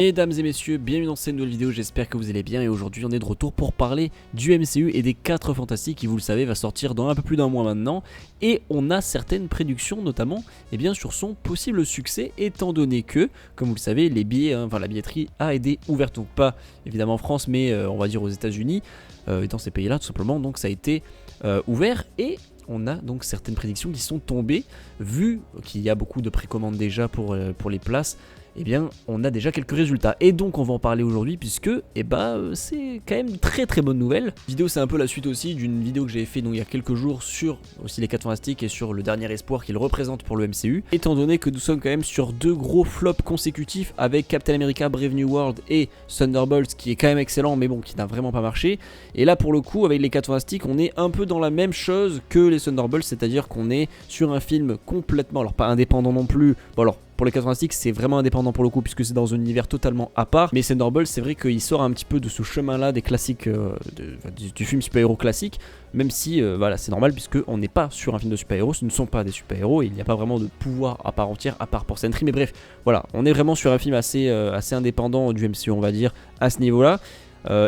Mesdames et messieurs, bienvenue dans cette nouvelle vidéo, j'espère que vous allez bien et aujourd'hui on est de retour pour parler du MCU et des 4 Fantastiques qui, vous le savez, va sortir dans un peu plus d'un mois maintenant, et on a certaines prédictions notamment sur son possible succès, étant donné que, comme vous le savez, les billets, la billetterie a été ouverte, donc pas évidemment en France mais on va dire aux États-Unis et dans ces pays là tout simplement, donc ça a été ouvert et on a donc certaines prédictions qui sont tombées, vu qu'il y a beaucoup de précommandes déjà pour les places. Eh bien, on a déjà quelques résultats. Et donc, on va en parler aujourd'hui, puisque, c'est quand même une très très bonne nouvelle. Cette vidéo, c'est un peu la suite aussi d'une vidéo que j'avais fait il y a quelques jours sur aussi les 4 Fantastiques et sur le dernier espoir qu'ils représentent pour le MCU. Étant donné que nous sommes quand même sur 2 gros flops consécutifs avec Captain America Brave New World et Thunderbolts, qui est quand même excellent, mais bon, qui n'a vraiment pas marché. Et là, pour le coup, avec les 4 Fantastiques, on est un peu dans la même chose que les Thunderbolts, c'est-à-dire qu'on est sur un film complètement, alors pas indépendant non plus, bon alors, pour les 4 Fantastiques, c'est vraiment indépendant pour le coup, puisque c'est dans un univers totalement à part. Mais Thunderbolts, c'est vrai qu'il sort un petit peu de ce chemin-là des classiques, du film super-héros classique. Même si, c'est normal, puisqu'on n'est pas sur un film de super-héros, ce ne sont pas des super-héros, et il n'y a pas vraiment de pouvoir à part entière, à part pour Sentry. Mais bref, voilà, on est vraiment sur un film assez indépendant du MCU, on va dire, à ce niveau-là.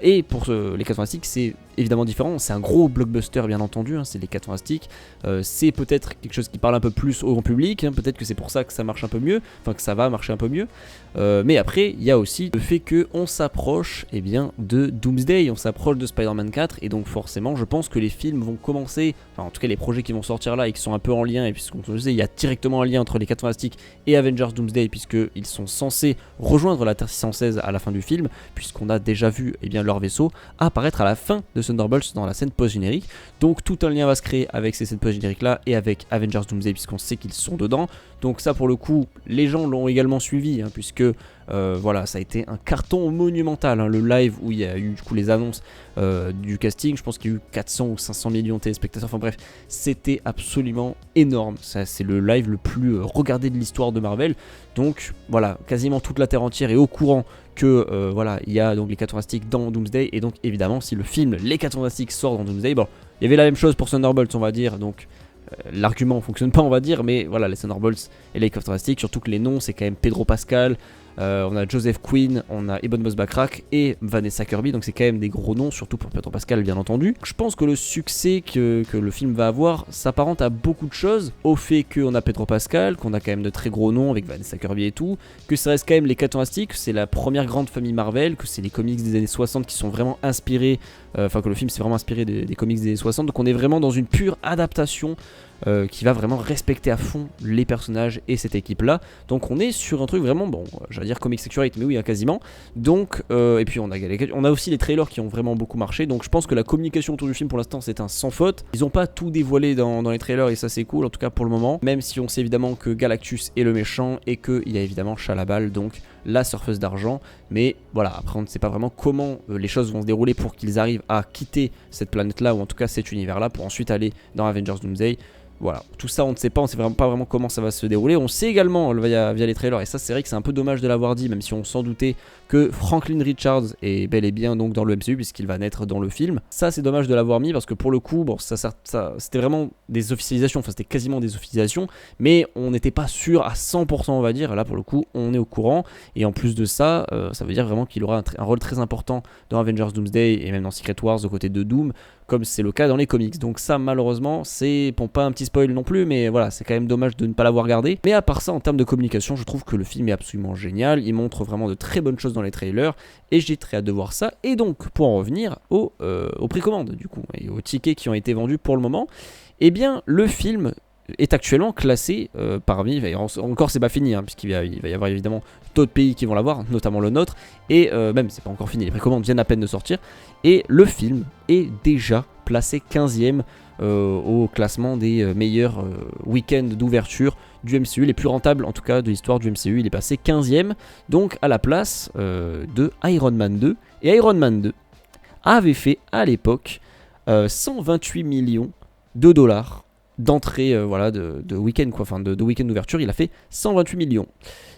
Et pour les 4 Fantastiques, c'est évidemment différent, c'est un gros blockbuster bien entendu, c'est les 4 Fantastiques, c'est peut-être quelque chose qui parle un peu plus au grand public, peut-être que c'est pour ça que ça marche un peu mieux, enfin que ça va marcher un peu mieux, mais après il y a aussi le fait qu'on s'approche de Doomsday, on s'approche de Spider-Man 4, et donc forcément je pense que les films vont commencer, enfin en tout cas les projets qui vont sortir là et qui sont un peu en lien, et puisqu'on le sait, il y a directement un lien entre les 4 Fantastiques et Avengers Doomsday, puisqu'ils sont censés rejoindre la Terre 616 à la fin du film, puisqu'on a déjà vu leur vaisseau apparaître à la fin de Thunderbolts dans la scène post-générique. Donc tout un lien va se créer avec ces scènes post-génériques là et avec Avengers Doomsday, puisqu'on sait qu'ils sont dedans. Donc ça, pour le coup, les gens l'ont également suivi, puisque ça a été un carton monumental, le live où il y a eu du coup les annonces du casting. Je pense qu'il y a eu 400 ou 500 millions de téléspectateurs, enfin bref, c'était absolument énorme. Ça, c'est le live le plus regardé de l'histoire de Marvel. Donc voilà, quasiment toute la terre entière est au courant que il y a donc les 4 Fantastiques dans Doomsday, et donc évidemment si le film Les 4 Fantastiques sort dans Doomsday, il y avait la même chose pour Thunderbolts, on va dire, donc l'argument fonctionne pas, on va dire, mais voilà, les Thunderbolts et les 4 Fantastiques, surtout que les noms, c'est quand même Pedro Pascal, on a Joseph Quinn, on a Ebon Moss-Backrack et Vanessa Kirby, donc c'est quand même des gros noms, surtout pour Pedro Pascal bien entendu. Je pense que le succès que le film va avoir s'apparente à beaucoup de choses, au fait qu'on a Pedro Pascal, qu'on a quand même de très gros noms avec Vanessa Kirby et tout, que ça reste quand même les 4 Fantastiques, c'est la première grande famille Marvel, que c'est les comics des années 60 qui sont vraiment inspirés, que le film s'est vraiment inspiré des comics des années 60, donc on est vraiment dans une pure adaptation qui va vraiment respecter à fond les personnages et cette équipe là. Donc on est sur un truc vraiment, j'allais dire comics accurate, mais oui, quasiment. Donc et puis on a aussi les trailers qui ont vraiment beaucoup marché, donc je pense que la communication autour du film pour l'instant c'est un sans faute. Ils ont pas tout dévoilé dans les trailers, et ça c'est cool en tout cas pour le moment, même si on sait évidemment que Galactus est le méchant et qu'il y a évidemment Chalabal, donc la surfeuse d'argent. Mais voilà, après on ne sait pas vraiment comment les choses vont se dérouler pour qu'ils arrivent à quitter cette planète là, ou en tout cas cet univers là, pour ensuite aller dans Avengers Doomsday. Voilà, tout ça on ne sait pas, on ne sait vraiment pas comment ça va se dérouler. On sait également via les trailers, et ça c'est vrai que c'est un peu dommage de l'avoir dit, même si on s'en doutait, que Franklin Richards est bel et bien donc dans le MCU, puisqu'il va naître dans le film. Ça c'est dommage de l'avoir mis, parce que pour le coup, ça c'était vraiment des officialisations, enfin c'était quasiment des officialisations, mais on n'était pas sûr à 100%, on va dire. Là pour le coup on est au courant, et en plus de ça, ça veut dire vraiment qu'il aura un rôle très important dans Avengers Doomsday et même dans Secret Wars aux côtés de Doom, comme c'est le cas dans les comics. Donc ça malheureusement, c'est bon, pas un petit spoil non plus, mais voilà, c'est quand même dommage de ne pas l'avoir gardé. Mais à part ça, en termes de communication, je trouve que le film est absolument génial, il montre vraiment de très bonnes choses dans les trailers, et j'ai très hâte de voir ça. Et donc pour en revenir aux précommandes du coup, et aux tickets qui ont été vendus pour le moment, le film est actuellement classé parmi, encore c'est pas fini, puisqu'il va y avoir évidemment d'autres pays qui vont l'avoir, notamment le nôtre, et même c'est pas encore fini, les précommandes viennent à peine de sortir, et le film est déjà placé 15e au classement des meilleurs week-ends d'ouverture du MCU, les plus rentables en tout cas de l'histoire du MCU. Il est passé 15e, donc à la place de Iron Man 2, et Iron Man 2 avait fait à l'époque 128 millions de dollars d'entrée de week-end, quoi, enfin de week-end d'ouverture. Il a fait 128 millions.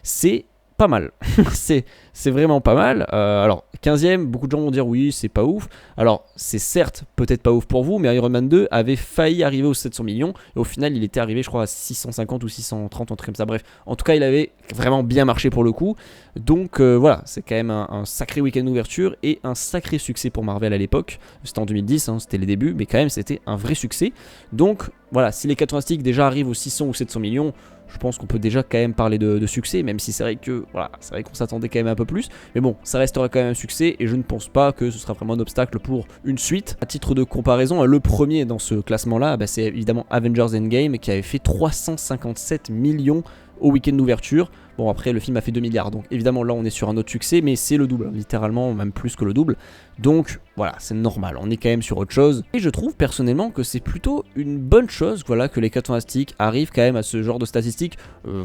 C'est pas mal. c'est vraiment pas mal. Alors 15ème, beaucoup de gens vont dire oui, c'est pas ouf. Alors c'est certes peut-être pas ouf pour vous, mais Iron Man 2 avait failli arriver aux 700 millions et au final il était arrivé je crois à 650 ou 630, un truc comme ça. Bref, en tout cas il avait vraiment bien marché pour le coup. Donc voilà, c'est quand même un sacré week-end d'ouverture et un sacré succès pour Marvel à l'époque. C'était en 2010, hein, c'était les débuts, mais quand même c'était un vrai succès. Donc voilà, si les 4 Fantastiques déjà arrivent aux 600 ou 700 millions, je pense qu'on peut déjà quand même parler de succès, même si c'est vrai que voilà, c'est vrai qu'on s'attendait quand même un peu plus. Mais bon, ça restera quand même un succès et je ne pense pas que ce sera vraiment un obstacle pour une suite. À titre de comparaison, le premier dans ce classement-là, bah, c'est évidemment Avengers Endgame qui avait fait 357 millions au week-end d'ouverture. Bon, après le film a fait 2 milliards, donc évidemment là on est sur un autre succès, mais c'est le double, littéralement même plus que le double. Donc voilà, c'est normal, on est quand même sur autre chose. Et je trouve personnellement que c'est plutôt une bonne chose, voilà, que les 4 Fantastiques arrivent quand même à ce genre de statistiques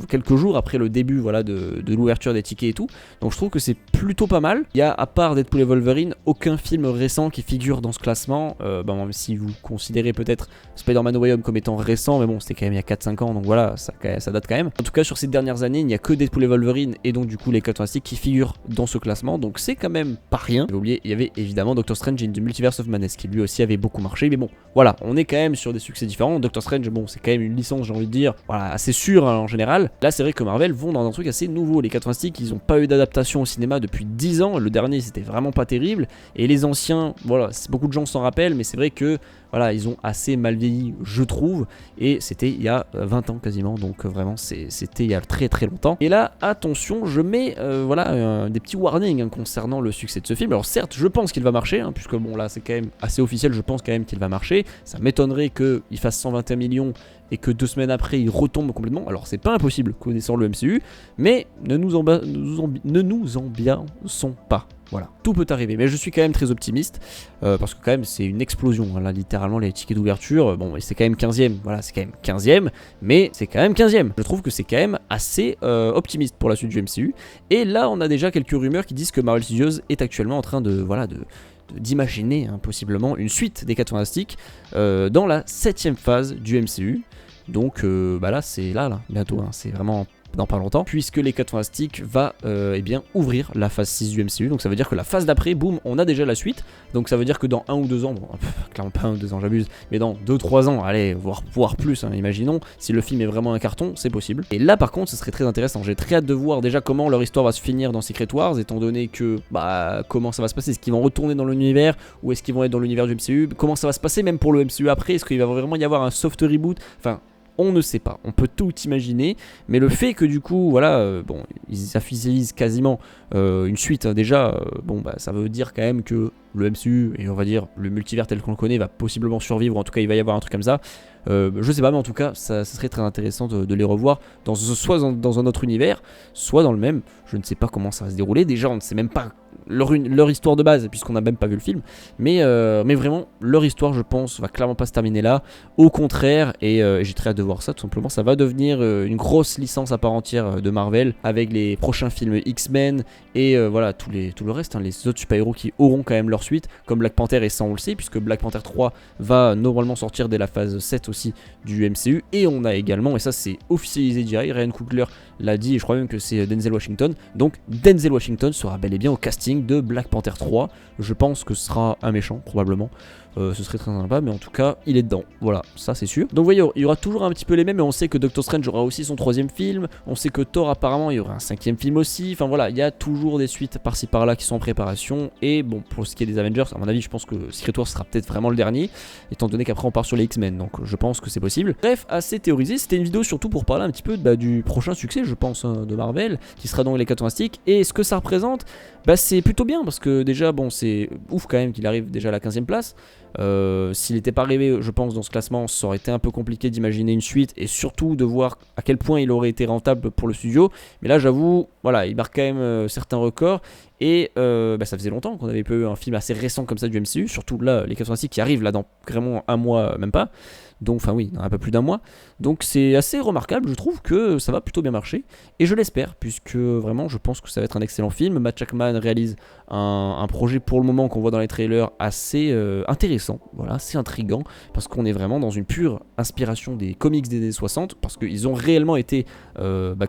quelques jours après le début, voilà, de l'ouverture des tickets et tout. Donc je trouve que c'est plutôt pas mal. Il y a, à part Deadpool et Wolverine, aucun film récent qui figure dans ce classement. Même si vous considérez peut-être Spider-Man No Way Home comme étant récent, mais bon, c'était quand même il y a 4-5 ans, donc voilà, ça date quand même. En tout cas, sur ces dernières années, il n'y a que Deadpool et Wolverine et donc du coup les 4 Fantastiques qui figurent dans ce classement, donc c'est quand même pas rien. J'ai oublié, il y avait évidemment Doctor Strange in the Multiverse of Madness qui lui aussi avait beaucoup marché, mais bon, voilà, on est quand même sur des succès différents. Doctor Strange, bon, c'est quand même une licence, j'ai envie de dire, voilà, assez sûre hein, en général. Là, c'est vrai que Marvel vont dans un truc assez nouveau. Les 4 Fantastiques, ils ont pas eu d'adaptation au cinéma depuis 10 ans. Le dernier, c'était vraiment pas terrible, et les anciens, voilà, beaucoup de gens s'en rappellent, mais c'est vrai que voilà, ils ont assez mal vieilli, je trouve, et c'était il y a 20 ans quasiment, donc vraiment c'était il y a très très longtemps. Et là, attention, je mets voilà, des petits warnings hein, concernant le succès de ce film. Alors certes, je pense qu'il va marcher, hein, puisque bon là c'est quand même assez officiel, je pense quand même qu'il va marcher. Ça m'étonnerait qu'il fasse 121 millions et que 2 semaines après il retombe complètement. Alors c'est pas impossible connaissant le MCU, mais ne nous ambiançons pas. Voilà, tout peut arriver, mais je suis quand même très optimiste parce que quand même c'est une explosion, hein, là littéralement les tickets d'ouverture, bon c'est quand même 15ème, voilà c'est quand même 15ème, mais c'est quand même 15ème. Je trouve que c'est quand même assez optimiste pour la suite du MCU, et là on a déjà quelques rumeurs qui disent que Marvel Studios est actuellement en train d'imaginer hein, possiblement une suite des 4 Fantastiques dans la 7ème phase du MCU. Donc là c'est là bientôt, hein, c'est vraiment dans pas longtemps, puisque les 4 Fantastiques va eh bien ouvrir la phase 6 du MCU. Donc ça veut dire que la phase d'après, boum, on a déjà la suite. Donc ça veut dire que dans 1 ou 2 ans, bon, clairement pas 1 ou 2 ans, j'abuse, mais dans 2-3 ans, allez, voire plus, hein, imaginons, si le film est vraiment un carton, c'est possible. Et là par contre, ce serait très intéressant. J'ai très hâte de voir déjà comment leur histoire va se finir dans Secret Wars, étant donné que, comment ça va se passer. Est-ce qu'ils vont retourner dans l'univers, ou est-ce qu'ils vont être dans l'univers du MCU? Comment ça va se passer même pour le MCU après? Est-ce qu'il va vraiment y avoir un soft reboot? Enfin, on ne sait pas, on peut tout imaginer, mais le fait que du coup, voilà, bon, ils officialisent quasiment une suite hein, déjà, ça veut dire quand même que le MCU et on va dire le multivers tel qu'on le connaît va possiblement survivre, en tout cas il va y avoir un truc comme ça. Je sais pas, mais en tout cas ça serait très intéressant de les revoir soit dans un autre univers, soit dans le même. Je ne sais pas comment ça va se dérouler, déjà on ne sait même pas leur histoire de base puisqu'on n'a même pas vu le film, mais vraiment leur histoire je pense va clairement pas se terminer là, au contraire, et j'ai très hâte de voir ça. Tout simplement ça va devenir une grosse licence à part entière de Marvel, avec les prochains films X-Men et voilà tout le reste hein, les autres super-héros qui auront quand même leur suite, comme Black Panther, et ça on le sait puisque Black Panther 3 va normalement sortir dès la phase 7 aussi du MCU. Et on a également, et ça c'est officialisé direct, Ryan Coogler l'a dit et je crois même que c'est Denzel Washington, donc Denzel Washington sera bel et bien au casting de Black Panther 3. Je pense que ce sera un méchant probablement, ce serait très sympa, mais en tout cas il est dedans, voilà, ça c'est sûr. Donc vous voyez, il y aura toujours un petit peu les mêmes, mais on sait que Doctor Strange aura aussi son 3ème film, on sait que Thor apparemment il y aura un 5ème film aussi, enfin voilà, il y a toujours des suites par-ci par-là qui sont en préparation. Et bon, pour ce qui est des Avengers, à mon avis je pense que Secret Wars sera peut-être vraiment le dernier, étant donné qu'après on part sur les X-Men, donc je pense que c'est possible. Bref, assez théorisé, c'était une vidéo surtout pour parler un petit peu du prochain succès je pense hein, de Marvel, qui sera donc les 4 Fantastiques, et ce que ça représente, c'est plutôt bien, parce que déjà bon c'est ouf quand même qu'il arrive déjà à la 15ème place. S'il n'était pas arrivé je pense dans ce classement, ça aurait été un peu compliqué d'imaginer une suite et surtout de voir à quel point il aurait été rentable pour le studio. Mais là j'avoue, voilà, il marque quand même certains records. Et ça faisait longtemps qu'on avait pas eu un film assez récent comme ça du MCU, surtout là les 4 Fantastiques qui arrivent là dans vraiment un mois, même pas. Donc enfin oui, dans un peu plus d'un mois. Donc c'est assez remarquable, je trouve que ça va plutôt bien marcher. Et je l'espère, puisque vraiment je pense que ça va être un excellent film. Matt Shakman réalise un projet pour le moment qu'on voit dans les trailers assez intéressant, voilà, assez intriguant, parce qu'on est vraiment dans une pure inspiration des comics des années 60, parce qu'ils ont réellement été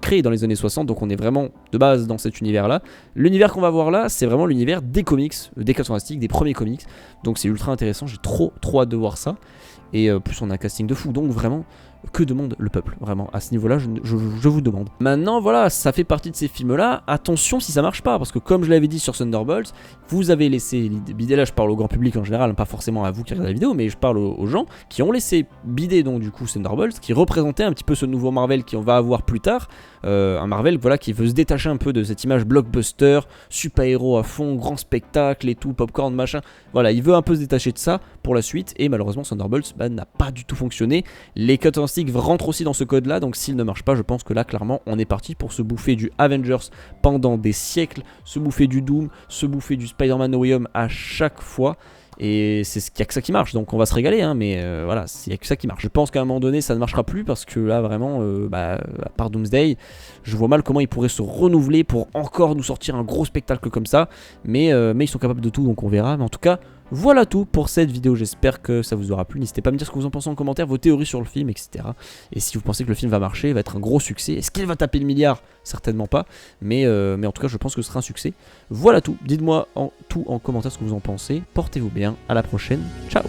créés dans les années 60, donc on est vraiment de base dans cet univers-là. L'univers qu'on va voir là, c'est vraiment l'univers des comics, des 4 Fantastiques, des premiers comics, donc c'est ultra intéressant, j'ai trop hâte de voir ça. Et plus on a un casting de fou, donc vraiment, que demande le peuple, vraiment, à ce niveau-là, je vous demande. Maintenant, voilà, ça fait partie de ces films-là, attention si ça marche pas, parce que comme je l'avais dit sur Thunderbolts, vous avez laissé bider, là je parle au grand public en général, pas forcément à vous qui regardez la vidéo, mais je parle aux gens qui ont laissé bider donc du coup Thunderbolts, qui représentait un petit peu ce nouveau Marvel qu'on va avoir plus tard, un Marvel voilà qui veut se détacher un peu de cette image blockbuster, super-héros à fond, grand spectacle et tout, popcorn machin, voilà, il veut un peu se détacher de ça pour la suite, et malheureusement Thunderbolts n'a pas du tout fonctionné. Les Cut rentre aussi dans ce code là, donc s'il ne marche pas, je pense que là clairement on est parti pour se bouffer du Avengers pendant des siècles, se bouffer du Doom, se bouffer du Spider-Man No Way Home à chaque fois, et c'est qu'il n'y a que ça qui marche, donc on va se régaler, hein, mais voilà, il n'y a que ça qui marche. Je pense qu'à un moment donné ça ne marchera plus, parce que là vraiment, à part Doomsday, je vois mal comment ils pourraient se renouveler pour encore nous sortir un gros spectacle comme ça, mais ils sont capables de tout, donc on verra, mais en tout cas, voilà tout pour cette vidéo, j'espère que ça vous aura plu. N'hésitez pas à me dire ce que vous en pensez en commentaire, vos théories sur le film, etc. Et si vous pensez que le film va marcher, va être un gros succès. Est-ce qu'il va taper le milliard? Certainement pas, mais en tout cas je pense que ce sera un succès. Voilà tout, dites-moi tout en commentaire ce que vous en pensez. Portez-vous bien, à la prochaine, ciao.